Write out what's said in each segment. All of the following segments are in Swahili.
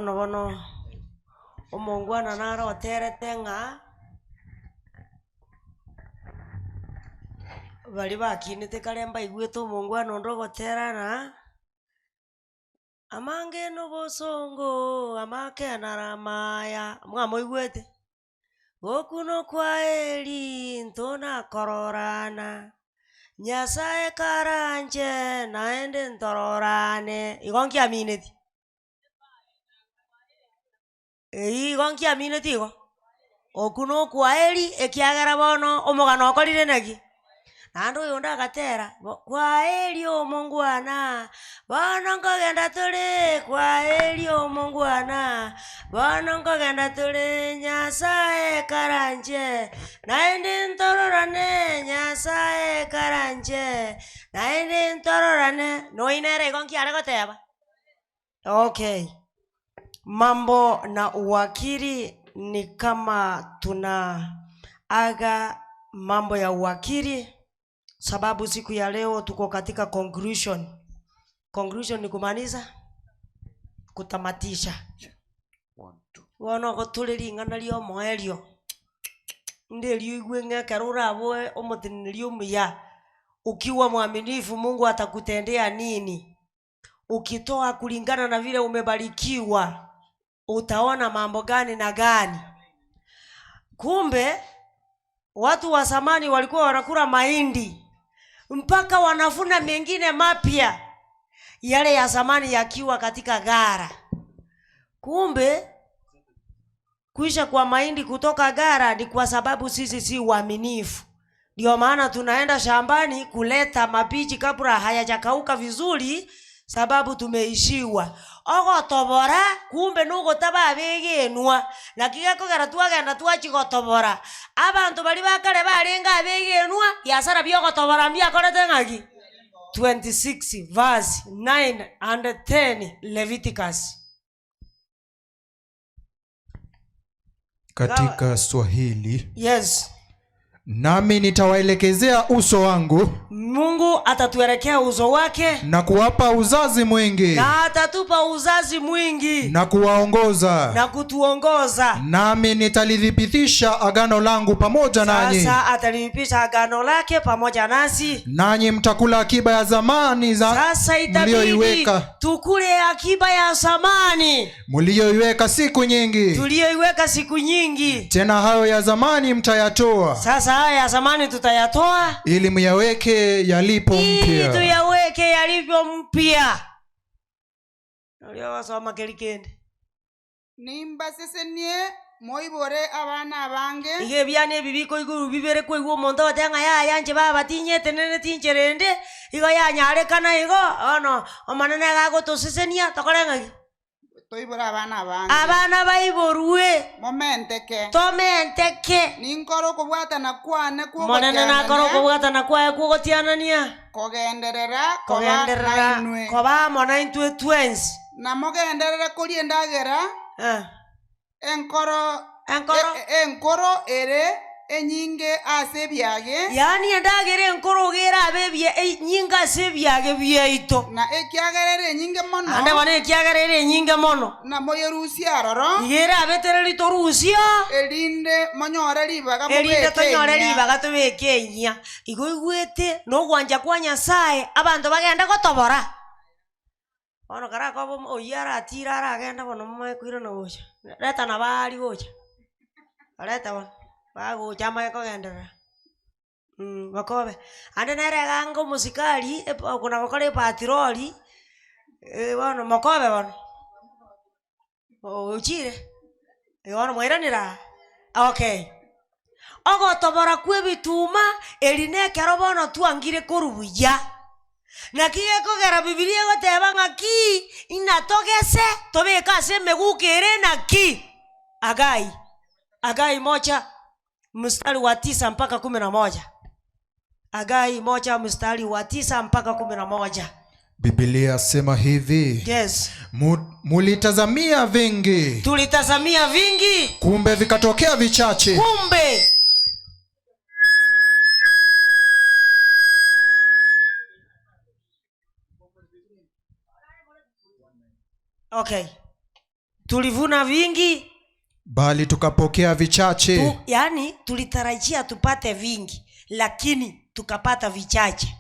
bono omongwana naro oterete ng'a bali bakinete kare mbaigwete omongwana ondo goterana amange no bosongo amakenara maya mwamoigwete okuno kwaeli ntona kororana Nyasaye karanje naende ntororane igonki amineti igonki amineti igo okuno kwaeli ekiagera bono omogano okorire naki nando oyo ndagatera kwaeli omongwana bono nkogenda tuli kwaeli omongwana bono nkogenda tuli Nyasaye karanje naende ntororane Nyasaye karanje naende ntororane noinere igonki are goteba. Okay, mambo na uwakili ni kama tunaaga mambo ya uwakili, sababu siku ya leo tuko katika conclusion. Conclusion ni kumaliza, kutamatisha. Wono gotuliri ngana lyo moelio ndeli igwenge karura aboe omotinilio mya. Ukiwa mwaminifu Mungu atakutendea nini? Ukitoa kulingana na vile umebarikiwa utaona mambo gani na gani? Kumbe watu wa zamani walikuwa wanakula mahindi mpaka wanafuna mengine mapya yale ya zamani yakiwa katika gara. Kumbe kuisha kwa mahindi kutoka gara ni kwa sababu sisi si waaminifu. Ndio maana tunaenda shambani kuleta mabichi kabla hayajakauka vizuri, sababu tumeishiwa. Ogo tobora kumbe nugo taba begenwa nakiga kogera twagenda twachigotobora abantu bali bakare barenga begenwa yasara byo gotobora mbya korete ngaki 26 verse 9 and 10 Leviticus. Katika Swahili. Yes. Nami nitawaelekezea uso wangu. Mungu atatuelekea uso wake na kuwapa uzazi mwingi. Na atatupa uzazi mwingi. Na kuwaongoza. Na kutuongoza. Nami nitalidhibitisha agano langu pamoja nanyi. Sasa atalithibitisha agano lake pamoja nasi. Nanyi mtakula akiba ya zamani sasa itabidi tukule akiba ya zamani mlioiweka siku nyingi. Tulioiweka siku nyingi. Tena hayo ya zamani mtayatoa. Sasa haya ya zamani tutayatoa ili myaweke yalipo mpya. Ili tuyaweke yalipo mpya. Nalio wasoma kelikende. Nimba sesenie moibore abana abange. Ige byane bibiko iguru bibere ko igwo monto batanga ya yanje baba tinye tenene tincherende igo yanyare kana igo ono omanene gago tosesenia tokorengaki. Toibora abana abange. Abana baiborwe momenteke. Tomenteke. Ninkoro kubwatana kwane kugo. Monene nakoro kubwatana kwae kugo tianania. Kogenderera koba mona intwe twensi. Na mogenderera kuri endagera. Enkoro ere enyinge ase byage. Yani endagera enkoro gera abebye enyinga ase byage byeito. Na ekiagerere enyinge mono. Ande wane ekiagerere enyinge mono. Na moyerusia roro. Igera abetereri torusia. Elinde monyore libaga mobeke. Elinde tonyore libaga tobeke inya. Igo igwete no gwanja kwa Nyasaye abantu bagenda gotobora. Ono karako bo oyara atira aragenda bono mmakwiro no gocha. Leta na bali gocha. Leta bono. Bago chama kogendera. Bakobe. Ande nere gango musikali kuna bakore patroli. Bono makobe bono. Ochire. Bono mwiranira. Okay. Ogo tobora kwe bituma eline kero bono tuangire korubuya. Nakiye kogera Biblia goteba ngaki inatogese tobeka se megukere naki. Agai moja mstari wa 9 mpaka 11. Agai moja mstari wa 9 mpaka 11. Biblia sema hivi. Yes. Mulitazamia vingi. Tulitazamia vingi. Kumbe vikatokea vichache. Kumbe. Okay. tulivuna vingi, bali tukapokea vichache. Yani tulitarajia tupate vingi, lakini tukapata vichache.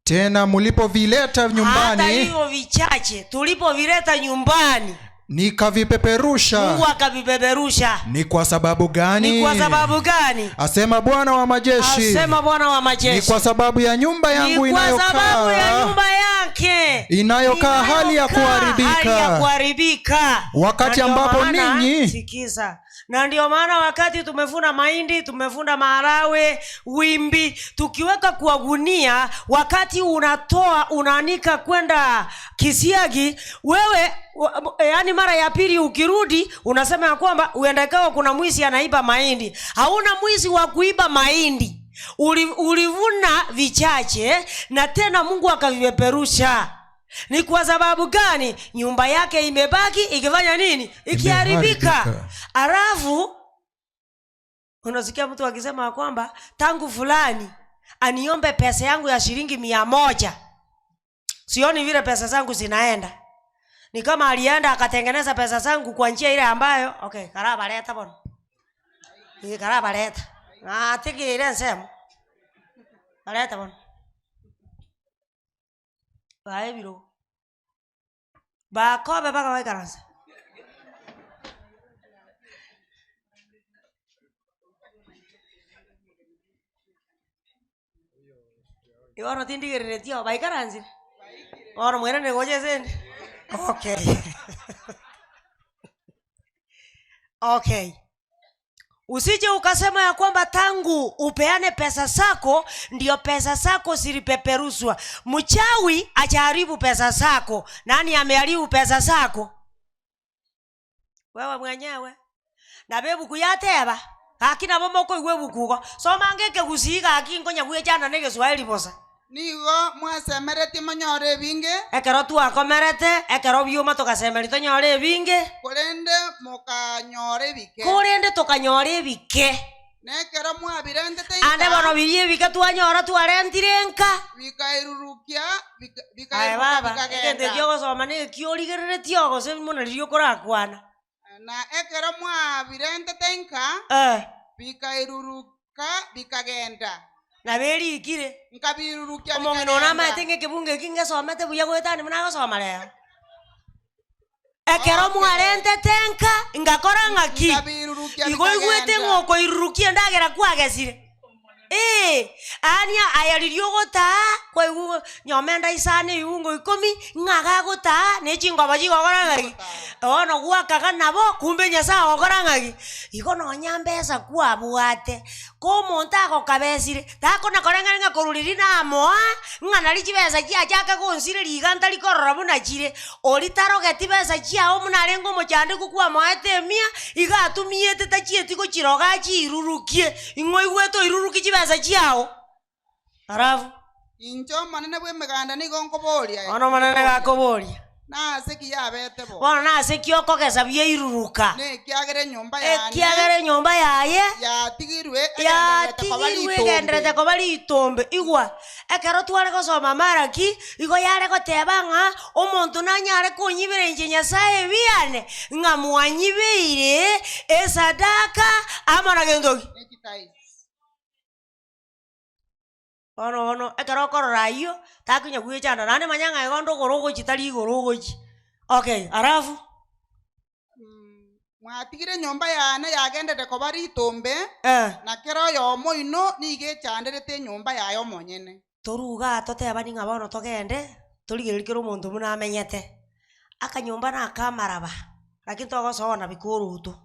Tena mlipovileta nyumbani, hata hivyo vichache tulipovileta nyumbani, nikavipeperusha. Mungu akavipeperusha. Ni kwa sababu gani? Ni kwa sababu gani? Asema Bwana wa majeshi. Asema Bwana wa majeshi. Ni kwa sababu ya nyumba yangu inayokaa. Ni kwa sababu ya nyumba yake inayokaa hali ya kuharibika. Wakati ambapo ninyi, sikiza, na ndio maana wakati tumevuna mahindi, tumevuna maharawe, wimbi, tukiweka kwa gunia, wakati unatoa unaanika kwenda kisiagi, wewe yani mara ya pili ukirudi unasema ya kwamba uendekao kuna mwizi anaiba mahindi. Hauna mwizi wa kuiba mahindi. Ulivuna vichache na tena Mungu akavipeperusha. Ni kwa sababu gani? Nyumba yake imebaki ikifanya nini? Ikiharibika. Alafu unasikia mtu akisema kwamba tangu fulani aniombe pesa yangu ya shilingi 100. Sioni vile pesa zangu zinaenda. Ni kama alienda akatengeneza pesa zangu kwa njia ile ambayo karaba leta bwana. Hii karaba leta. Tiki ile nsema. Leta bwana. Bae biro. Ba kobe baka wai karansa. Iwano tindi geretio bai karansi. Oro mwere negoje zeni. Okay. Usije ukasema ya kwamba tangu upeane pesa zako ndio pesa zako zilipeperuswa. Mchawi ajaribu pesa zako. Nani ameharibu pesa zako? Wewe mwenyewe. Na bebu kuyateba. Hakina bomoko iwe bukugo. Soma ngeke gusiga akingonya buye jana nege Swahili bosa. Nigo mwasemereti manyore binge. Ekero tu akomerete, ekero byuma tokasemerito nyore binge. Kurende mokanyore bike. Kurende tokanyore bike. Nekero mwabirende tenka. Ande bono biye bike tuanyora tuarendirenka. Bikairurukia, Ai baba, ekende diogo soma ne kiorigerere tiogo se mona rio korakwana. Na ekero mwabirende tenka. Bikairuruka bikagenda. Na beri ikire. Nkabirurukia bikagenda. Omongo nona matenge kibunge kinge somete buya gwetani muna soma leo. Ekero mwarente tenka ngakora ngaki. Igo igwete ngoko irurukia ndagera kwagesire. Ania ayaririo gota kwa igu nyomenda isane iungo 10 ngaga gota ne chingoba chigogorangagi. Ono gwakaga nabo kumbe nyasa ogorangagi. Igo no nyambesa kwa buate. Ko monta go kabesire. Tako na korenga nga koruriri na moa ngana lichibesa chia chaka konsire liganta likorora buna chire. Olitaro getibesa chia omunarengo mochande kukwa moete mia igatumiete tachieti ko chiroga chirurukie. Ingo igweto iruruki besa chiao. Arafu injo manene bwe meganda ni gonko bolia. Ono manene gakobolia. Na seki yabete bo. Ono na seki okogesa bye iruruka. Ne kiagere nyumba yane. Kiagere nyumba yaye. Ya tigirwe gendrete ko bali itombe igwa. Ekero tware gosoma maraki igo yare gotebanga omonto nanyare kunyibire nje Nyasaye biane ngamwanyibeire esadaka amana gendogi. Ono ekero korora iyo takinya gwechana nane manyanga egondo gorogo chitali gorogo chi. Okay, arafu mwatigire nyumba yane yagendete ko bari itombe na kero yo moino nige chanderete nyumba yayo monyene. Toruga toteba ninga bono togende toligerikero omonto muna amenyete akanyumba na kamaraba lakini togosona bikuruto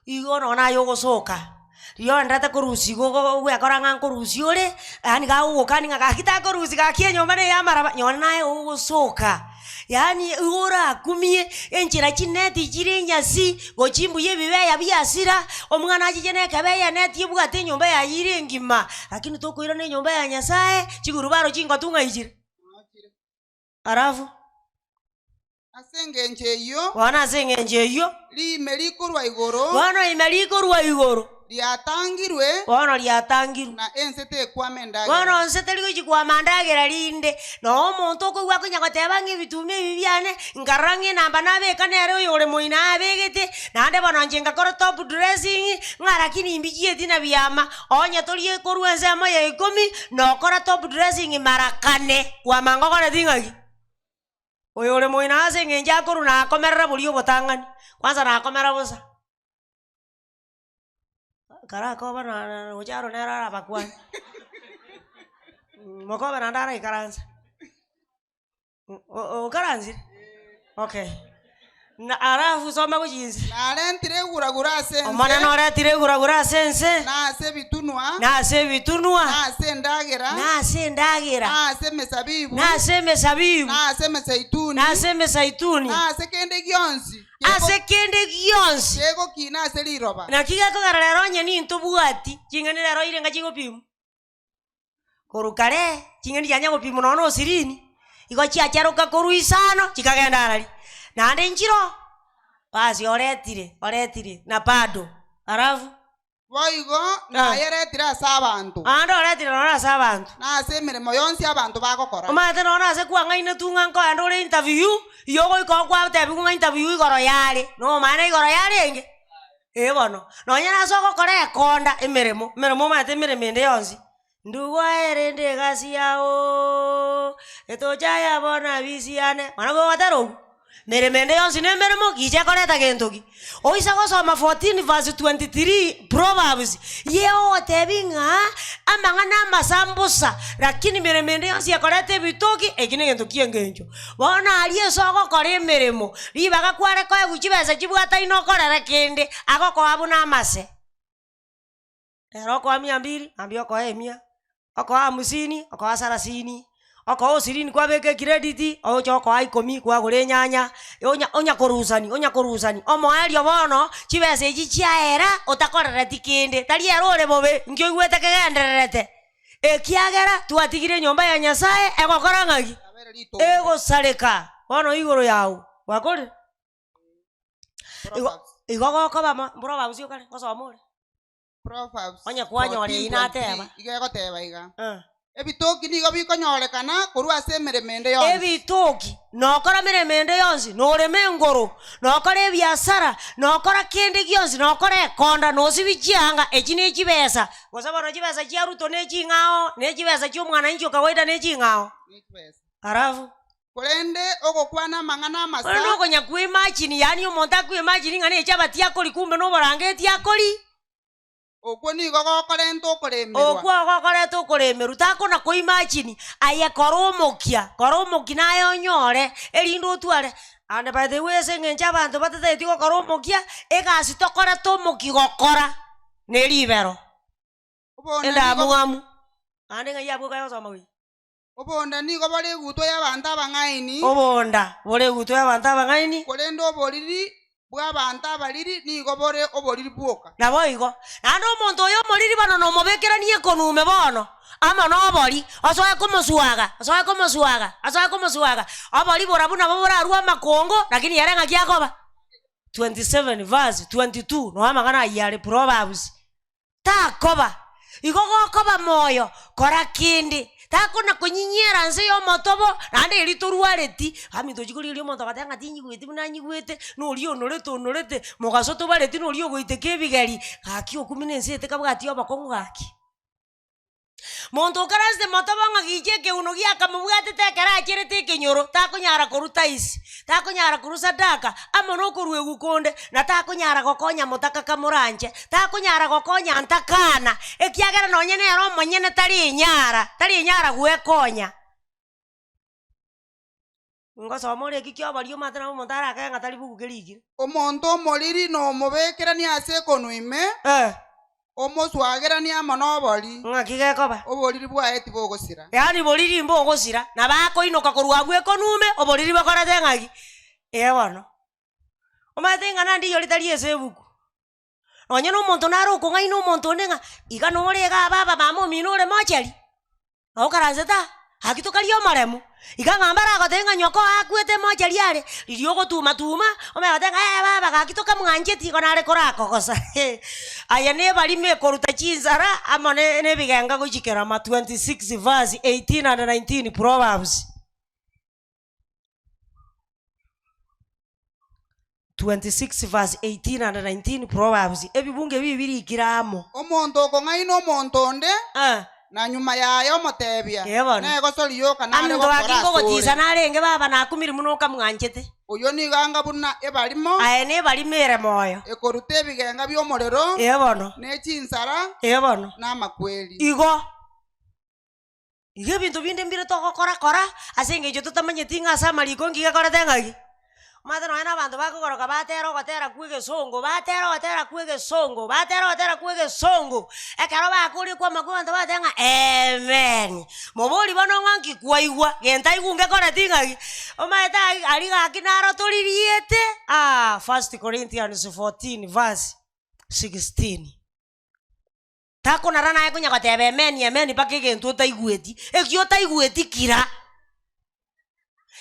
igo nona yogosoka rio ndate korusi go gwekora nga korusi ore yani ga ugokani nga gakita korusi gakie nyumba ne yamaraba nyona naye ugosoka yani ura kumie enchira chineti chirinya si gochimbu yebibeya byasira omwana ajijene kabeya neti yebugate nyumba ya yirengima lakini tokoira ne nyumba ya Nyasaye chigurubaro chingo tunga ijire. Arafu Asenge eyo. Bono asenge eyo. Lime likorwa igoro. Bono ime likorwa igoro. Liatangirwe. Bono liatangirwe. Na ensete ekwama endagera. Bono ensete ligochikwama endagera linde. No omonto okogwa konya goteba ng'ebitume ebi biane nkarora ng'enamba nabeka nere oyo ore moina abegete nande bono nche ngakora top dressing ng'arakini imbichieti na biama onye torie korwa ensemo ya 10 nokora top dressing mara 4 kwama ngokora ting'aki oyo ore moina ase ng'enche akoru nakomerera bori obotang'ani kwanza nakomera bosa karakoba na ocharo nera abakwani mokoba na ndara ikaranza o karanzi okay na arafu soma kujinzi na rentire guragura sense omana no retire guragura sense na ase bitunwa na ase ndagera na ase mesabibu na ase mesaituni na ase kende gionsi yego kina ase liroba na kigako gararero nyeni ntubwati kingani rero irenga chigopimu korukare kingani janya gopimu nono sirini iko chiacharuka koruisano chikagenda arari nande njiro basi oretire na bado arafu boigo na yeretire ase abantu ando oretire nono ase abantu na ase emeremo yonsi abantu bagokora omate nono ase kwang'aine tung'anko ande ore interview iyogo iko kwatebi kung'a interview igoro yare no mana igoro yare enge bono nonya nase ogokora ekonda emeremo omate emeremo ende yonsi ndugoere ende gasi yao etochaya bona bisiane mana gogoterogu meremende yonsi nemeremo giche koreta gentoki oisa gosoma 14 verse 23 Proverbs yeo tebinga amang'ana amasambusa lakini meremende yonsi yakorete bitoki ekine gentoki engencho bona alie sogo kore meremo libaga kware koe guchibesa chibwata inokorera kende agoko abuna amase ero kwa 200 ambio kwa 100 oko 50 oko 30 oko 20 kwa beke credit ocho kwa 10 kwa gure nyanya onya korusani omoerio bono chibese ichi chiaera otakorera tikinde tari erore bobe ngio igwete kegendererete ekiagera twatigire nyomba ya Nyasaye egokora ng'aki egosareka bono igoro yao wakore igogoko bama mbura usio kale gosomore Proverbs onya kwanya ori inateba igegoteba iga ebitoki nigo bikonyorekana korwa ase emeremende yonsi ebitoki nokora meremende yonsi noreme engoro nokora ebiasara nokora kende gionsi nokora ekonda nosibi chianga echi nechibesa gosa bono chibesa chia Ruto neching'ao nechibesa chiomwana inchi kawaida neching'ao arafu korende ogokwana amang'ana amasa bono nokonya kwimagine yani omonto akwimagine ng'ana echabati akori kumbe noborangeti akori okwo nigo gokorenta okoremerwa okwo gokoreta okoremeru takona koimagine aye koromokia naye onyore erinde otware ande by the way ase ng'enche abanto batateti gokora omokia egasi tokoreta omoki gokora neribero endamung'amu ande ng'ai abwoka yosoma wi obonda nigo bore egutwa y'abanto abang'aini obonda bore egutwa y'abanto abang'aini korende oboriri bw'abanto abariri nigo bore oboriri bwoka nabo igo nande omonto oyo omoriri bono nomobekeranie ekonume bono ama nobori osoe komosuaga obori bora buna bo borarwa amakongo lakini yare ng'aki akoba 27 verse 22 no amagana yare Proverbs takoba igo gokoba moyo kora kindi takona konyinyera nse yomotobo nande eritorwareti amito chikori omonto gatenga tinyigwete buna nyigwete nori onorete mogaso tobareti nori ogoite kebigeri gaki okumine nse tekabwati obakongo gaki monto okaraste motobo ng'agiche keuno giakamobwatete ekera acherete ekenyoro takonyara koruta isi takonyara korusa daka ama nokorwa egukonde na takonyara gokonya motaka kamoranche takonyara gokonya ntakana ekiagera nonye nero omonyene tari enyara gwekonya ngosoma ore kikiobari omate na omonto arakeng'a tari bugukerigire omonto omoriri nomobekerania ase ekonuime omoswagerania amo nobori ng'aki gekoba oboriri bwaeti bogosira yani boriri mbogosira na bakoinoka korwa bwekonume oboriri bakorete ng'aki bono omate ng'ana ndi yori tari ase ebuku nonye na omonto nare okong'aina omonto onde ng'a iga norega baba mama omino ore mocheri okarance ta agituka lio maremu igangambara gotenga nyoko akwete moja liare liliogo tuma ome gotenga baba gakituka mwanjeti konare korako kosa aya ne bali me koruta chinzara amone ne bigenga gochikera ma 26 verse 18 and 19 Proverbs 26 verse 18 and 19 Proverbs ebibunge bibiri ikiramo omonto kongaino montonde na nyuma yayo motebia ne gosori yoka nare gokora gotiza narenge baba nakumiri muno kamwanjete uyo ni ganga buna ebalimo aye ne bali mere moyo ekorute bigenga byomorero bono ne chinsara bono na makweli igo bintu binde mbire to kora asenge jo tutamanyeti ngasa maliko ngigakora tengagi mata no ena bantu bakugoroka batero gotera kuige songo ekero bakuri kwa makubantu batenga amen mobori bono nganki kwaigwa genta igunge kora tingagi omaeta ali gakinaro toririete 1 Corinthians 14 verse 16 tako narana ekunya gotebe amen pakege ntuta igweti ekyo ta igweti kira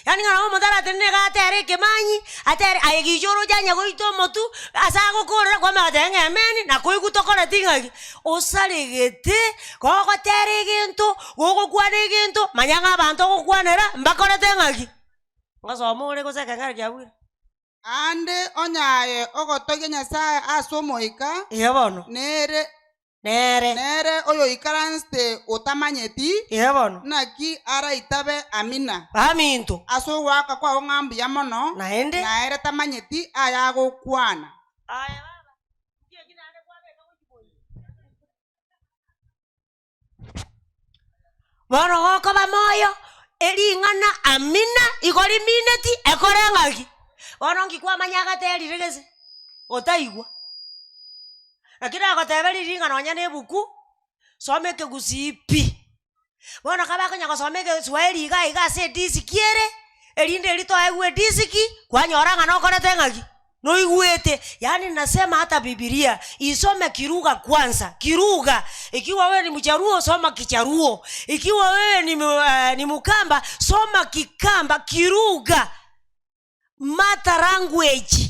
yani ngana omodara tenne gatere kemanyi atere ayegijoro janya goito motu asago korera kwa matenga amen na koigutokora tingagi osaregete gogo tere gintu gogo kwane gintu manyanga abantu gokwanera mbakora tengagi ngasomore goseka ngari kyabwira ande onyaye ogotoge nyasaye asomoika bono nere oyo ikaranste utamanyeti bono naki ara itabe amina aminto aso waka kwa ngambi ya mono naende naere tamanyeti ayago kwana aya baba ndiye kinande kwabe kagochiboi bono goko bamoyo eringana amina igori mineti ekorengaki bono ngikwa manyaga teri regeze otaigwa lakini agoteberi ringana onya nebuku someke gusipi bono kabakonya gosomeke Swahili iga se disikiere erinde rito aigwe disiki kwanyora no kore tengaki no igwete yani nasema hata Biblia isome kiruga kwanza kiruga ikiwa wewe ni mcharuo soma kicharuo ikiwa wewe ni mukamba soma kikamba kiruga mata language.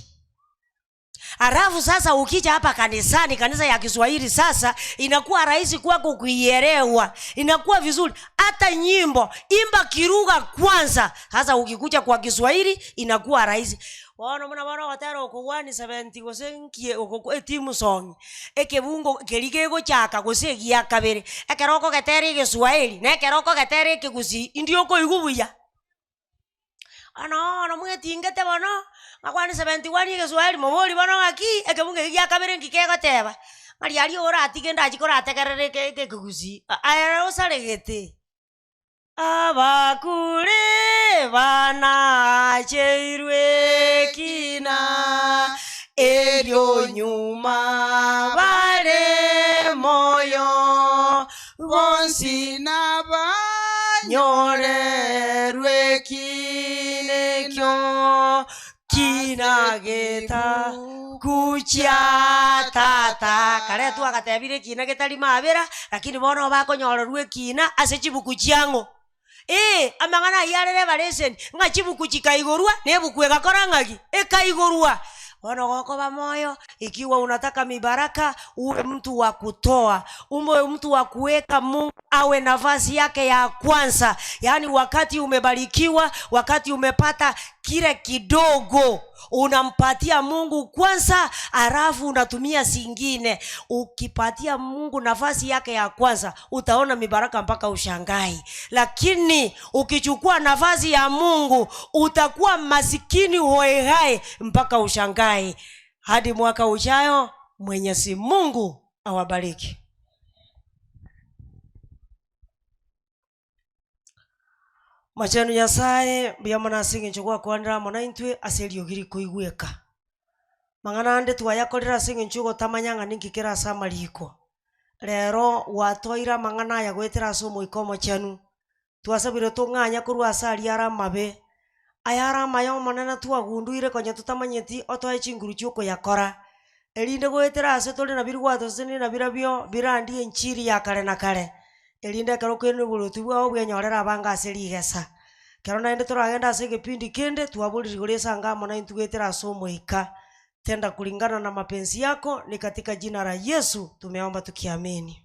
Arafu sasa ukija hapa kanisani, kanisa ya Kiswahili sasa inakuwa rahisi kwako kuielewa. Inakuwa vizuri. Hata nyimbo imba kiruga kwanza. Sasa ukikuja kwa Kiswahili inakuwa rahisi. Wana mwana watero okuwani 70 gosenkie okoko etimu song. Ekebungo keligego chaka gosegia kabere. Ekeroko getere Kiswahili, ne keroko getere kigusi indioko igubuya. Ano mwetingete bono makwani 71 Kiswahili moboli bono ngaki ekebunge gya kabere ngikego teba mali ali ora atigenda achikora atekerere ke kugusi aya osalegete abakule bana cheirwe kina elio nyuma bare moyo bonsina ba nyorerwe kinekyo kinageta kucha tata kare tu agatebire kina getari mabera lakini bono bakonyorerwe kina ase chibuku chiango amangana yarere baresen nga chibuku chikaigorwa nebuku egakora ngaki ekaigorwa. Bono goko bamoyo ikiwa unataka mibaraka uwe mtu wa kutoa, uwe mtu wa kuweka Mungu awe nafasi yake ya kwanza. Yani wakati umebarikiwa, wakati umepata kile kidogo, unampatia Mungu kwanza, alafu unatumia singine. Ukipatia Mungu nafasi yake ya kwanza, utaona mibaraka mpaka ushangai. Lakini ukichukua nafasi ya Mungu, utakuwa masikini hoehae mpaka ushangai. Hadi mwaka ujao, Mwenyezi Mungu awabariki. Machenu Nyasaye biyamana singe nchukua kwandira mona intwe aselio giri kuigweka. Mangana ande tuwayakorera singe nchugo tamanyanga ningikira samaliko. Lero watoira mangana ya gwetera somo ikomo chenu. Tuwasabire tunganya kurwa asali ara mabe. Ayara mayo manana tuwagunduire konya tutamanyeti otoe chinguru chuko yakora. Elinde gwetera ase tole na birwa toseni na birabio birandi enchiri ya kale na kale. elinde kero kwene bulutu bwa obwenyorera abanga aserigesa kero naende turagenda ase gipindi kende twabuliri guresa ngamo na intugetera somo ika tenda kulingana na mapenzi yako, ni katika jina la Yesu tumeomba tukiamini.